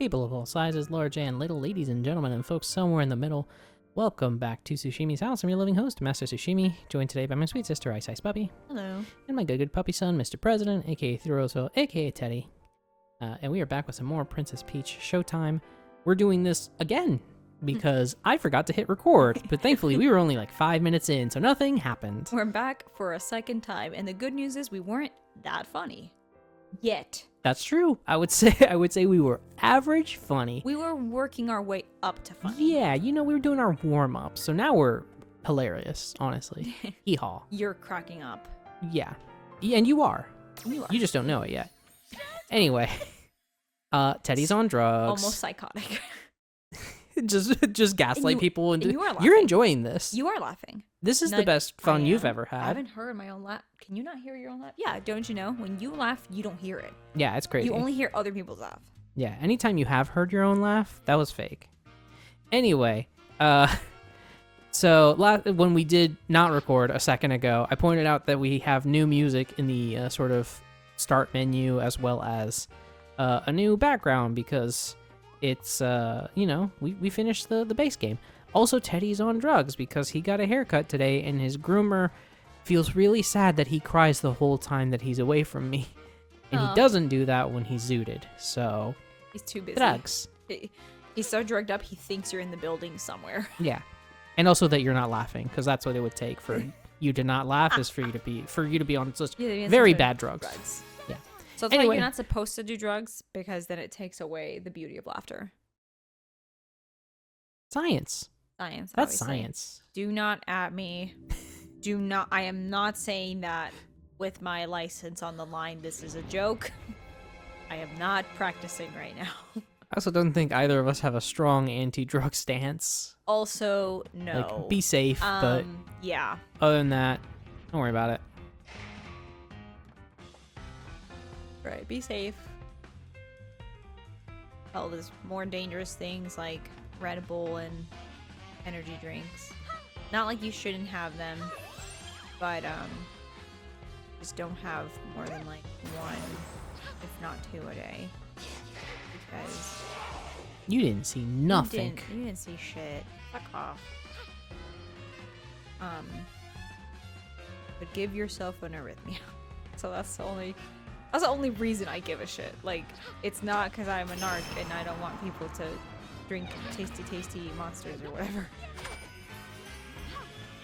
People of all sizes, large and little, ladies and gentlemen, and folks somewhere in the middle, welcome back to Sushimi's House. I'm your living host, Master Sushimi, joined today by my sweet sister, Ice Bubbie. Hello. And my good puppy son, Mr. President, aka Roseville, aka Teddy. And we are back with some more Princess Peach Showtime. We're doing this again because I forgot to hit record, but thankfully we were only like 5 minutes in, so nothing happened. We're back for a second time, and the good news is we weren't that funny. Yet. That's true. I would say we were average funny. We were working our way up to funny. Yeah, we were doing our warm-up, so now we're hilarious, honestly. Hee-haw. You're cracking up. Yeah. And you are. You are. You just don't know it yet. Anyway, Teddy's on drugs. Almost psychotic. just gaslight people. And you are laughing. You're enjoying this. You are laughing. This is the best fun you've ever I had. haven't heard my own laugh. Can you not hear your own laugh? Yeah, don't you know? When you laugh, you don't hear it. Yeah, it's crazy. You only hear other people's laugh. Yeah, anytime you have heard your own laugh, that was fake. Anyway, so when we did not record a second ago, I pointed out that we have new music in the sort of start menu as well as a new background because it's, we finished the base game. Also, Teddy's on drugs because he got a haircut today and his groomer feels really sad that he cries the whole time that he's away from me. And he doesn't do that when he's zooted, so... He's too busy. Drugs. He's so drugged up, he thinks you're in the building somewhere. Yeah. And also that you're not laughing, because that's what it would take for you to not laugh is for you to be on such very bad drugs. Yeah. So it's like you're not supposed to do drugs because then it takes away the beauty of laughter. Science. Science. That's obviously. science. Do not at me. Do not. I am not saying that with my license on the line. This is a joke. I am not practicing right now. I also don't think either of us have a strong anti-drug stance. Also, no. Like, be safe, but yeah. Other than that, don't worry about it. Right, be safe. Oh, there's more dangerous things like Red Bull and energy drinks. Not like you shouldn't have them, but just don't have more than like one, if not two a day. Because you didn't see nothing. You didn't see shit. Fuck off. But give yourself an arrhythmia. So that's the only reason I give a shit. Like, it's not because I'm a narc and I don't want people to drink tasty monsters or whatever.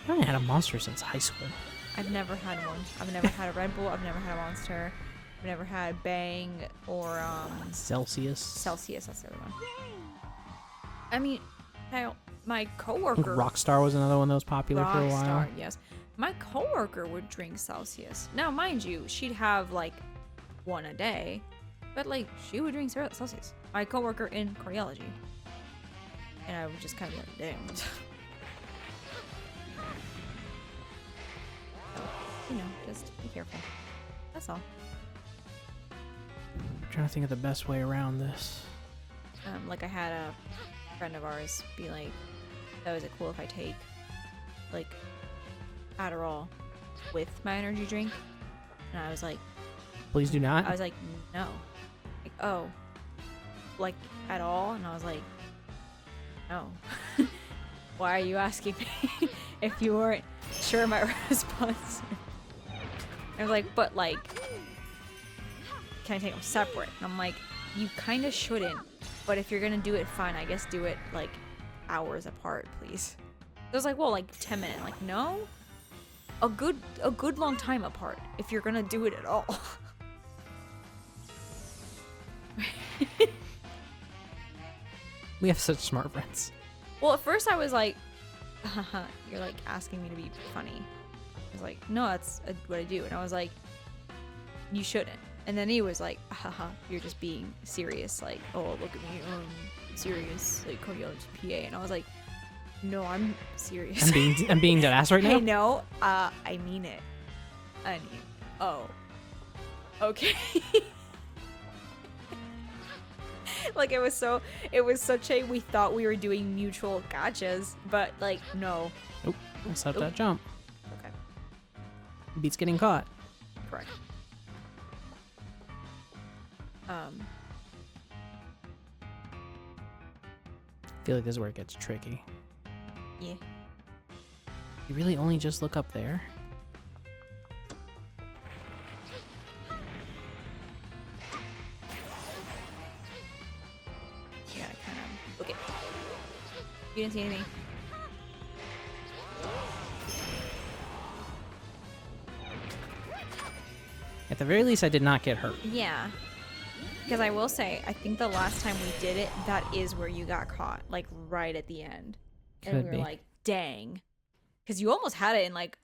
I haven't had a monster since high school. I've never had one. I've never had a Red Bull. I've never had a Monster. I've never had Bang or Celsius. Celsius, that's the other one. I mean, my coworker. Rockstar was another one that was popular for a while. Rockstar, yes. My coworker would drink Celsius. Now, mind you, she'd have like one a day, but like she would drink Celsius. My coworker in cardiology, and I would just kind of like, damn. So, just be careful. That's all. I'm trying to think of the best way around this. Like I had a friend of ours be like, "Oh, is it cool if I take like Adderall with my energy drink?" And I was like, "Please do not." I was like, "No." Like, oh, like at all? And I was like, "No." Why are you asking me if you weren't sure my response? I was like, "But like, can I take them separate?" And I'm like, "You kind of shouldn't. But if you're gonna do it, fine. I guess do it like hours apart, please." It was like, well, like 10 minutes. Like, no, a good long time apart if you're gonna do it at all. We have such smart friends. Well, at first I was like, "You're like asking me to be funny." I was like, "No, that's what I do." And I was like, "You shouldn't." And then he was like, "Haha, you're just being serious. Like, oh, look at me, I'm serious, like cardiology PA." And I was like, "No, I'm serious. I'm being dead ass right now." Hey, no, I mean it. Oh, okay. Like it was such a, we thought we were doing mutual gotchas, but like, no. Nope. Let's up that jump. Okay. Beats getting caught. Correct. feel like this is where it gets tricky. Yeah. You really only just look up there? You gotta kind of look it. You didn't see anything. At the very least, I did not get hurt. Yeah. Because I will say, I think the last time we did it, that is where you got caught. Like, right at the end. And Could we be. were like, dang. Because you almost had it in, like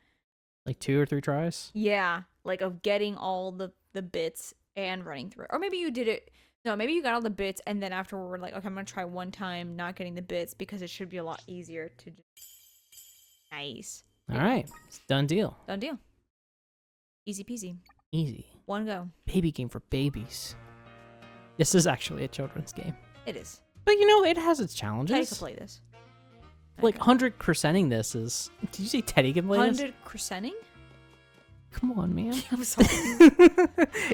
2 or 3 tries? yeah, like of getting all the bits and running through it. Or maybe you did it. No, maybe you got all the bits and then afterward we're like, okay, I'm going to try one time not getting the bits because it should be a lot easier to just... Nice. All right. It's done deal. Done deal. Easy peasy. Easy. One go. Baby game for babies. This is actually a children's game. It is. But you know, it has its Teddy challenges. can play this. Like 100%ing this is... Did you say Teddy can play this? 100%ing? Come on, man. I'm sorry.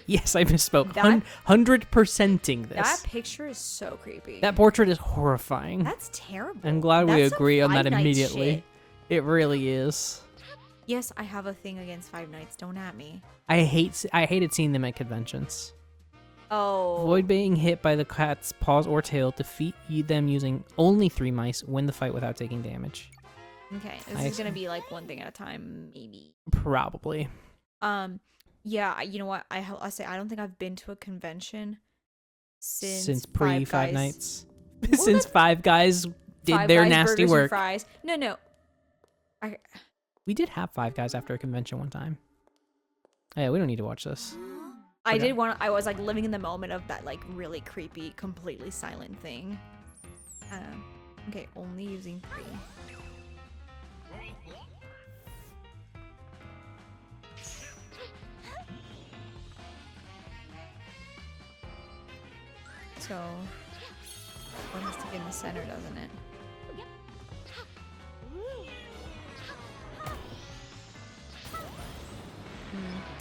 Yes, I misspoke. That- 100%ing this. That picture is so creepy. That portrait is horrifying. That's terrible. I'm glad we That's some agree on that Five Nights immediately. shit. It really is. Yes, I have a thing against Five Nights. Don't at me. I hated seeing them at conventions. Oh. Avoid being hit by the cat's paws or tail. Defeat them using only 3 mice. Win the fight without taking damage. Okay, this is gonna be like one thing at a time, maybe. Probably. Yeah, you know what? I'll say I don't think I've been to a convention since pre Five Five Guys. Nights. What Since was Five Guys did Five their Guys, nasty burgers and work. fries. No. We did have Five Guys after a convention one time. Yeah, we don't need to watch this. I Okay. did want. I was like living in the moment of that like really creepy, completely silent thing. Okay, only using 3. So, one has to get in the center, doesn't it?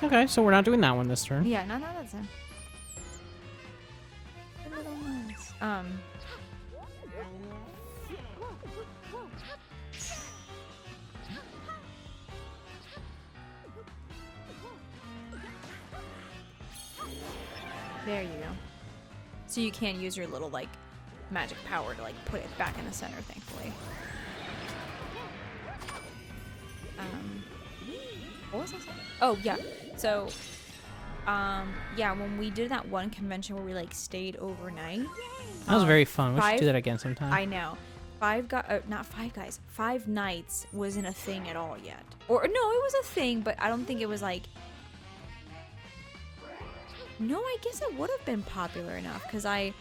Okay, so we're not doing that one this turn. Yeah, no, that's him. A little nice. There you go. So you can use your little like magic power to like put it back in the center, thankfully. What was I saying? Oh yeah. So yeah, when we did that one convention where we like stayed overnight. That was very fun. We should Five- do that again sometime. I know. Not Five Guys. Five Nights wasn't a thing at all yet. Or no, it was a thing, but I don't think it was like. No, I guess it would have been popular enough because I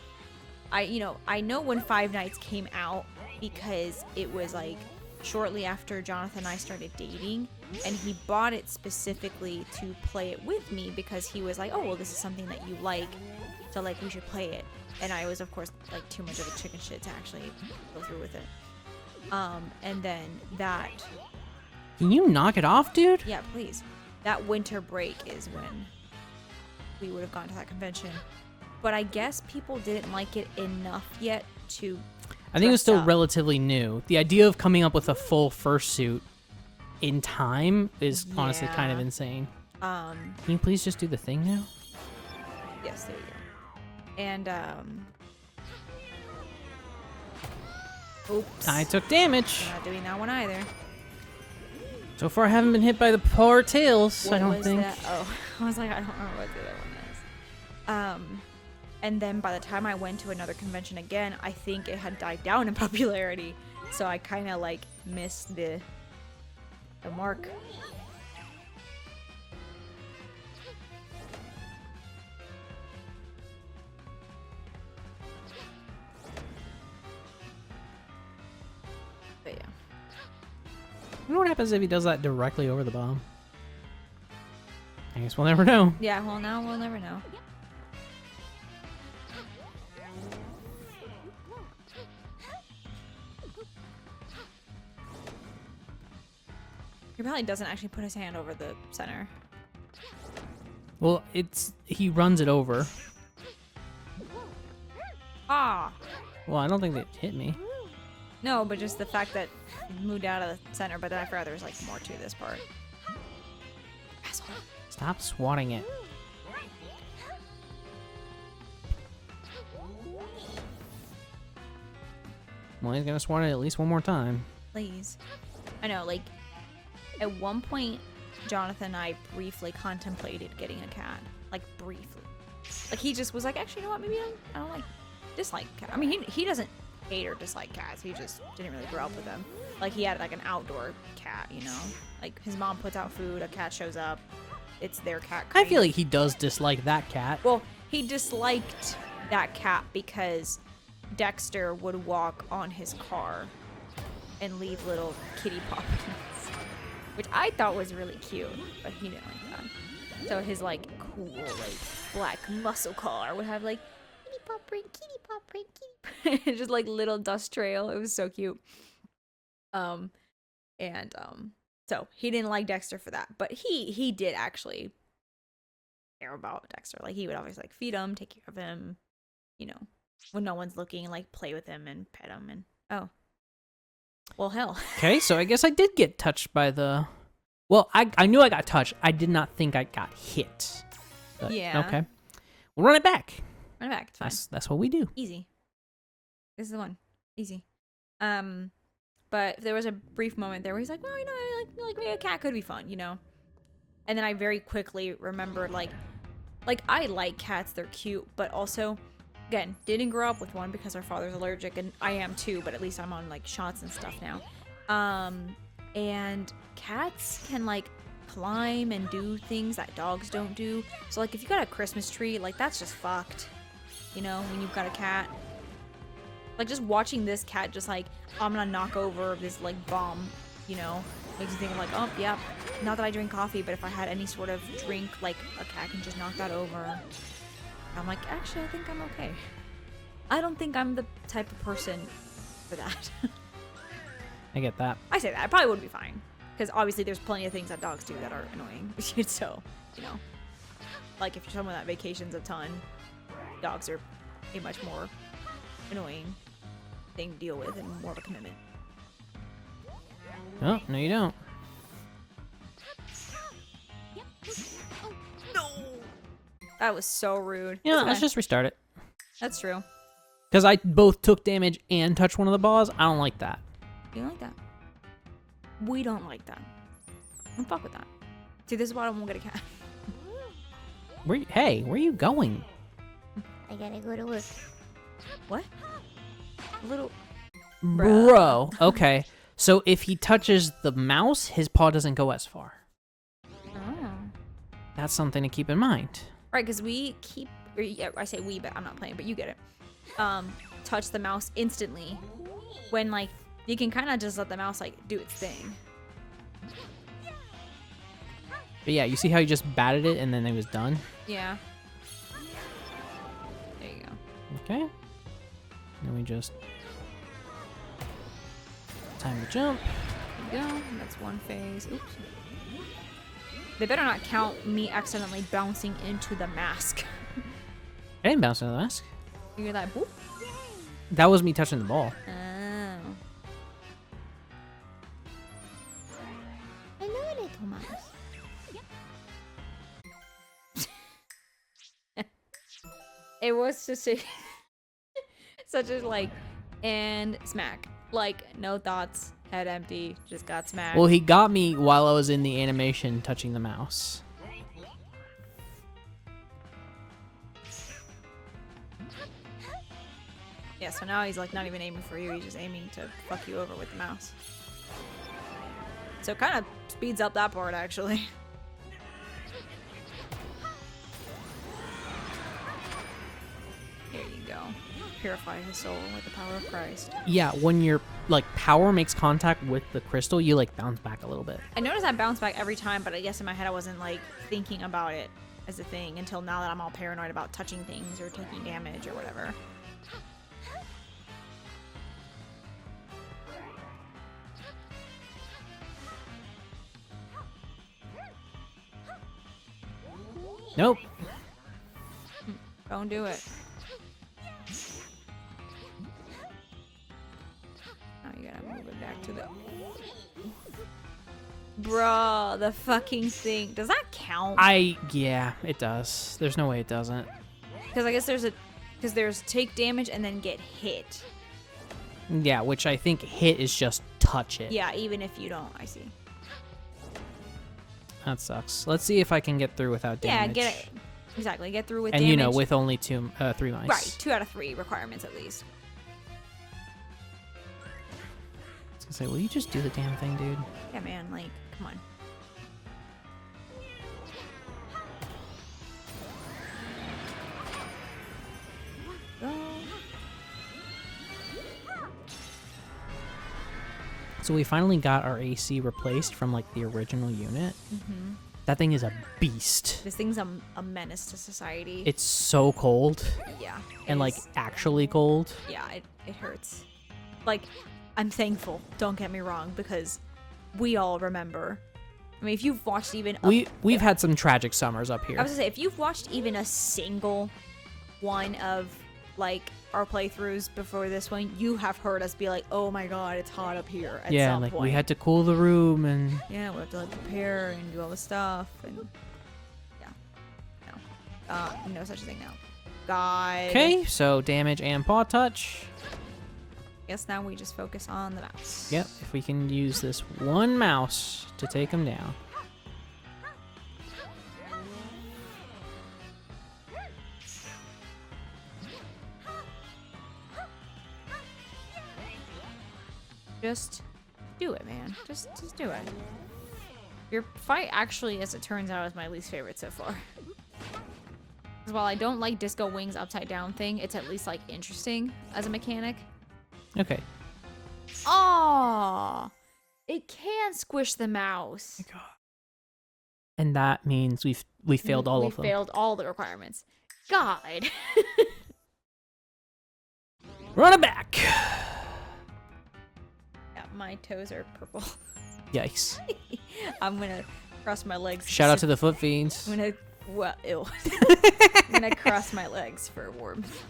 know when Five Nights came out because it was like shortly after Jonathan and I started dating, and he bought it specifically to play it with me because he was like, oh well, this is something that you like, so like we should play it. And I was of course like too much of a chicken shit to actually go through with it. And then that, Can you knock it off, dude? yeah, please. That winter break is when we would have gone to that convention. But I guess people didn't like it enough yet to I think it was dress still up. relatively new. The idea of coming up with a full fursuit in time is honestly kind of Yeah. insane. Can you please just do the thing now? Yes, there you go. And oops. I took damage. We're not doing that one either. So far, I haven't been hit by the poor tails. I What don't was think. that? Oh, I was like, I don't remember what the other one is. And then by the time I went to another convention again, I think it had died down in popularity. So I kind of like missed the mark. But yeah. I wonder what happens if he does that directly over the bomb. I guess we'll never know. Yeah, well now we'll never know. He probably doesn't actually put his hand over the center. Well, he runs it over. Ah! Well, I don't think they hit me. No, but just the fact that it moved out of the center, but then I forgot there was like more to this part. Asshole. Stop swatting it. Well, he's gonna swat it at least one more time. Please. I know, like, at one point, Jonathan and I briefly contemplated getting a cat. Like, briefly. Like, he just was like, actually, you know what, maybe I don't like, dislike cat. I mean, he doesn't hate or dislike cats. He just didn't really grow up with them. Like, he had, like, an outdoor cat, you know? Like, his mom puts out food, a cat shows up, it's their cat. I feel like he does dislike that cat. Well, he disliked that cat because Dexter would walk on his car and leave little kitty paw prints, which I thought was really cute, but he didn't like that. So his like cool like black muscle car would have like kitty paw print, kitty paw print, just like little dust trail. It was so cute. So he didn't like Dexter for that, but he did actually care about Dexter. Like he would always like feed him, take care of him, you know, when no one's looking, like play with him and pet him. And oh, well, hell. Okay, so I guess I did get touched by the. Well, I knew I got touched. I did not think I got hit. But, Yeah. Okay. We'll run it back. Run it back. It's fine. That's what we do. Easy. This is the one. Easy. But there was a brief moment there where he's like, well, you know, like maybe a cat could be fun, you know? And then I very quickly remembered, like I like cats, they're cute, but also, again, didn't grow up with one because our father's allergic, and I am too, but at least I'm on, like, shots and stuff now. And cats can, like, climb and do things that dogs don't do. So, like, if you got a Christmas tree, like, that's just fucked, you know, when you've got a cat. Like, just watching this cat just, like, I'm gonna knock over this, like, bomb, you know, makes you think of, like, oh, yeah, not that I drink coffee, but if I had any sort of drink, like, a cat can just knock that over. I'm like, actually, I think I'm okay. I don't think I'm the type of person for that. I get that. I say that. I probably would be fine. Because obviously there's plenty of things that dogs do that are annoying. So, you know, like if you're someone that vacations a ton, dogs are a much more annoying thing to deal with and more of a commitment. Oh, no, you don't. No! That was so rude. Yeah, Okay. let's just restart it. That's true. Because I both took damage and touched one of the balls. I don't like that. You don't like that. We don't like that. Don't fuck with that. See, this is why I won't get a cat. Hey, where are you going? I gotta go to work. What? Little... Bro. Okay. So if he touches the mouse, his paw doesn't go as far. Oh. That's something to keep in mind. Right, because we keep... Or, yeah, I say we, but I'm not playing, but you get it. Touch the mouse instantly. When, like, you can kind of just let the mouse, like, do its thing. But yeah, you see how you just batted it and then it was done? Yeah. There you go. Okay. Then we just... Time to jump. There you go. That's one phase. Oops. They better not count me accidentally bouncing into the mask. I didn't bounce into the mask. You hear that? Boop. That was me touching the ball. Oh. Hello, little mouse. It was just a such as like, and smack. Like, no thoughts, head empty, just got smacked. Well, he got me while I was in the animation touching the mouse. Yeah, so now he's like not even aiming for you, he's just aiming to fuck you over with the mouse. So it kind of speeds up that part, actually. Here you go. Purify his soul with the power of Christ. Yeah, when your like power makes contact with the crystal, you like bounce back a little bit. I noticed I bounce back every time, but I guess in my head I wasn't like thinking about it as a thing until now that I'm all paranoid about touching things or taking damage or whatever. Nope. Don't do it. Now Move it back to the... Bruh, the fucking thing. Does that count? Yeah, it does. There's no way it doesn't. Because I guess there's take damage and then get hit. Yeah, which I think hit is just touch it. Yeah, even if you don't, I see. That sucks. Let's see if I can get through without damage. Yeah, get it. Exactly, get through with and damage. with only 3 lives. Right, 2 out of 3 requirements at least. I was gonna say, will you just do the damn thing, dude? Yeah, man, like, come on. Go. So we finally got our AC replaced from like the original unit. Mm-hmm. That thing is a beast. This thing's a menace to society. It's so cold. Yeah. And like actually cold. Yeah, it hurts. Like, I'm thankful, don't get me wrong, because we all remember. I mean, if you've watched even... We've had some tragic summers up here. I was gonna say, if you've watched even a single one of, like, our playthroughs before this one, you have heard us be like, oh my god, it's hot up here at some like point. we had to cool the room and... Yeah, we have to, like, prepare and do all the stuff, and... Yeah. No. No such a thing now. God. Okay, so damage and paw touch. Guess now we just focus on the mouse. Yep, if we can use this one mouse to take him down. Just do it, man. Just do it. Your fight actually, as it turns out, is my least favorite so far. Because while I don't like Disco Wings upside down thing, it's at least like interesting as a mechanic. Okay. Oh, it can squish the mouse. And that means we failed all of them. We failed all the requirements. God. Run it back. Yeah, my toes are purple. Yikes. I'm gonna cross my legs. Shout out to the foot fiends. I'm gonna, well, ew. I'm gonna cross my legs for warmth.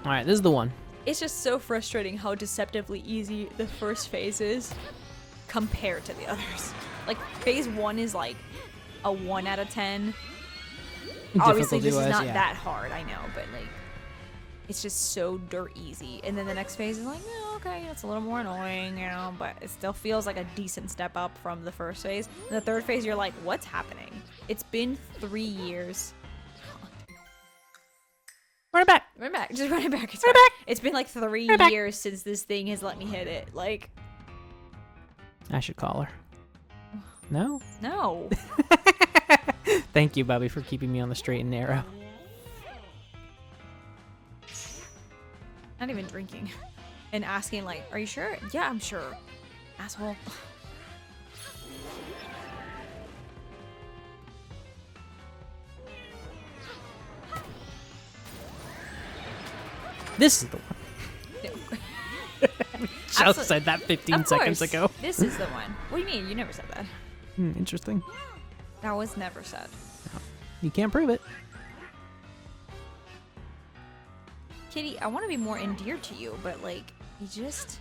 All right, this is the one. It's just so frustrating how deceptively easy the first phase is compared to the others. Like, phase 1 is like a 1 out of 10. Obviously, this is not that hard, I know, but like, it's just so dirt easy. And then the next phase is like, oh, okay, it's a little more annoying, you know, but it still feels like a decent step up from the first phase. And the third phase, you're like, what's happening? It's been 3 years. Run it back. Run back. Just run it back. It's run it back. It's been like 3 years since this thing has let me hit it. Like, I should call her. No? no. Thank you, Bubbie, for keeping me on the straight and narrow. Not even drinking. And asking like, are you sure? Yeah, I'm sure. Asshole. This is the one. Just said that 15 seconds ago. This is the one. What do you mean? You never said that. Interesting. That was never said. You can't prove it. Kitty, I want to be more endeared to you, but like, you just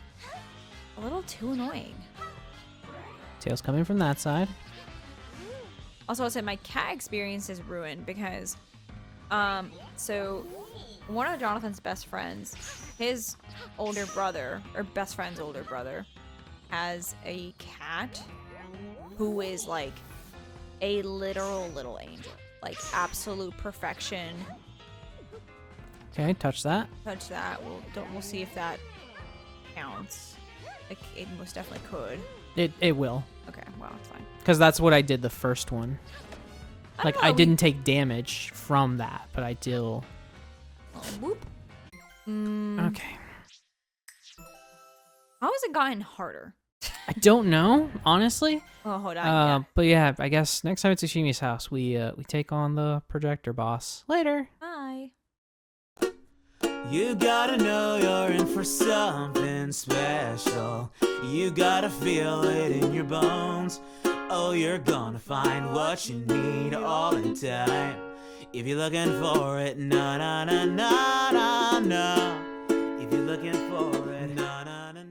a little too annoying. Tails coming from that side. Also, I'll say my cat experience is ruined because, so one of Jonathan's best friends, his older brother, or best friend's older brother, has a cat who is like a literal little angel. Like, absolute perfection. Okay, touch that. Touch that. We'll see if that counts. Like, it most definitely could. It will. Okay, well, it's fine. Because that's what I did the first one. Like, know, I didn't take damage from that, but I still... Oh, whoop. Okay. How has it gotten harder? I don't know, honestly. Oh, hold on. Yeah. But yeah, I guess next time it's Ishimi's house, we take on the projector boss. Later. Bye. You gotta know you're in for something special. You gotta feel it in your bones. Oh, you're gonna find what you need all in time. If you're looking for it, na na na na na na. If you're looking for it, na na na.